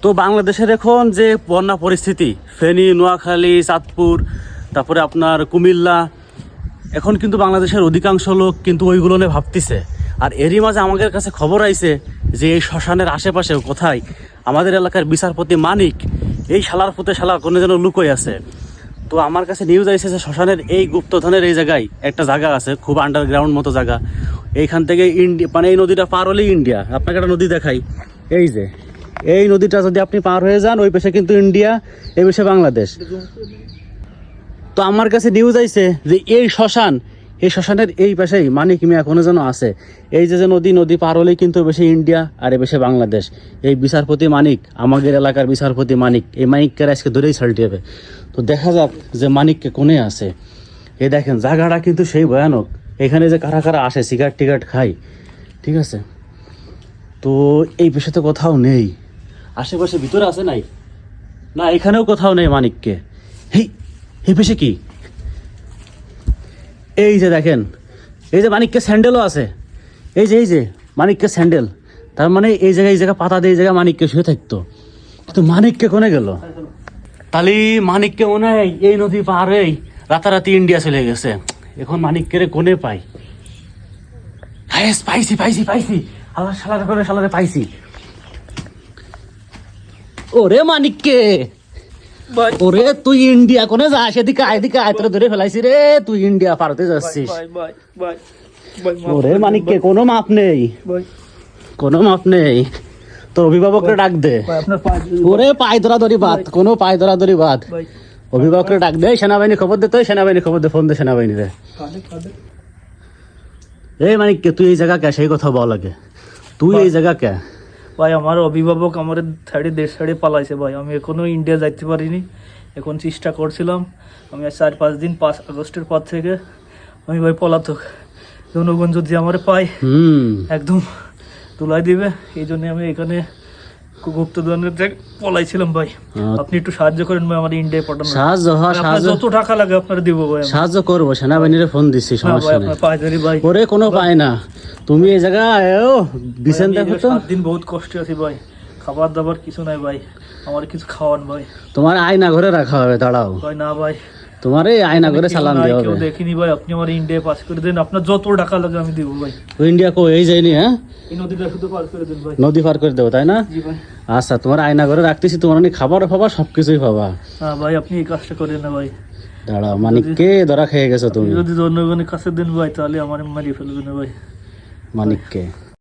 তো বাংলাদেশের এখন যে বন্যা পরিস্থিতি, ফেনী, নোয়াখালী, চাঁদপুর, তারপরে আপনার কুমিল্লা, এখন কিন্তু বাংলাদেশের অধিকাংশ লোক কিন্তু ওইগুলো নিয়ে ভাবতেছে। আর এরই মাঝে আমাদের কাছে খবর আইছে যে এই শ্মশানের আশেপাশে কোথায় আমাদের এলাকার বিচারপতি মানিক এই শালার পুতে শালা কোনো যেন লুকোই আছে। তো আমার কাছে নিউজ আইছে যে শ্মশানের এই গুপ্তধনের এই জায়গায় একটা জায়গা আছে, খুব আন্ডারগ্রাউন্ড মতো জায়গা। এইখান থেকে ইন্ডিয়া, মানে এই নদীটা পার হলেই ইন্ডিয়া। আপনাকে একটা নদী দেখাই, এই যে এই নদীটা যদি আপনি পার হয়ে যান, ওই পাশে কিন্তু ইন্ডিয়া, এই পাশে বাংলাদেশ। তো আমার কাছে নিউজ আইছে যে এই শ্মশানের এই পাশেই মানিক মিয়া কোনো যেন আছে। এই যে নদী পার হলেই কিন্তু বেশি ইন্ডিয়া আর এ বেশি বাংলাদেশ। এই বিচারপতি মানিক, আমাদের এলাকার বিচারপতি মানিক, এই মানিককে আজকে ধরেই ছালটি হবে। তো দেখা যাক যে মানিককে কোনে আছে। এই দেখেন জায়গাটা কিন্তু সেই ভয়ানক। এখানে যে কারা কারা আসে সিগারেট টিগারেট খাই, ঠিক আছে। তো এই পেশে তো কোথাও নেই, আশেপাশে ভিতরে আছে নাই না, এখানেও কোথাও নেই মানিককে। এই পেশে কি, এই যে দেখেন, এই যে মানিককে স্যান্ডেলও আছে, এই যে মানিককে স্যান্ডেল। তার মানে এই জায়গায় পাতা দিয়ে এই জায়গায় মানিককে শুয়ে থাকতো। কিন্তু মানিককে কোনে গেল? তাহলে মানিককে মনে হয় এই নদী পার হয়েই রাতারাতি ইন্ডিয়া চলে গেছে। এখন মানিককে রে কোনে পাই? পাইছি আল্লাহ শালারে পাইছি। ওরে মানিককে, ওরে তুই ইন্ডিয়া কোনে যাস? এদিকে আয়, তোরে ধরে ফেলাইছি রে, তুই ইন্ডিয়া পারতে যাচ্ছিস। ওরে মানিককে কোনো মাপ নেই, তোর অভিভাবকরে ডাক দে। ওরে পায়ে ধরাধরি বাদ, কোনো পায়ে ধরাধরি বাদ, অভিভাবকরে ডাক দে। সেনাবাহিনী খবর দে, তুই সেনাবাহিনী খবর দে, ফোন দে সেনাবাহিনী রে। এই মানিককে তুই এই জায়গা কে, সেই কথা বল আগে, তুই এই জায়গা কে? ভাই আমার অভিভাবক আমার দেশ ছাড়ে পালাইছে ভাই, আমি এখনো ইন্ডিয়া যাইতে পারিনি। এখন চেষ্টা করছিলাম, আমি 4-5 দিন 5 আগস্টের পর থেকে আমি ভাই পলাতক। জনগণ যদি আমার পায় একদম তুলাই দিবে, এই জন্য আমি এখানে গুপ্তধনের পলাইছিলাম ভাই। আপনি একটু সাহায্য করেন ভাই আমার ইন্ডিয়া পাঠানো। সাহায্য যত টাকা লাগে আপনারা দিব ভাই, সাহায্য করবো। সেনাবাহিনীর ফোন দিচ্ছি, সমস্যা নেই। পাই ধরি ভাই, ওরে কোনো পায় না। তুমি এই জায়গায় দিছেন, দেখো তো 7 দিন বহুত কষ্ট আছি ভাই, খাবার দাবার কিছু নাই ভাই, আমার কিছু খাওয়ান ভাই। তোমার আয়না ঘরে রাখা হবে, দাঁড়াও ভাই। না ভাই, তোমার এই আয়না ঘরে চালান দেওয়া হবে। কেউ দেখিনি ভাই, আপনি আমার ইন্ডিয়া পাস করে দেন, আপনার যত টাকা লাগে আমি দিব ভাই। ইন্ডিয়া কো এই যায়নি? হ্যাঁ, এই নদীটা শুধু পার করে দেন ভাই। নদী পার করে দেবো, তাই না? জি ভাই। আচ্ছা, তোমার আয়না ঘরে রাখতেছি, তোমার খাবার পাবা, সবকিছুই পাবা। হ্যাঁ ভাই, আপনি এই কাজটা করেন না ভাই। দাঁড়াও, মানিককে ধরা খেয়ে গেছো তুমি। যদি জনগণের কাছে দেন ভাই, তাহলে আমার মারিয়ে ফেলবে না ভাই। মানিককে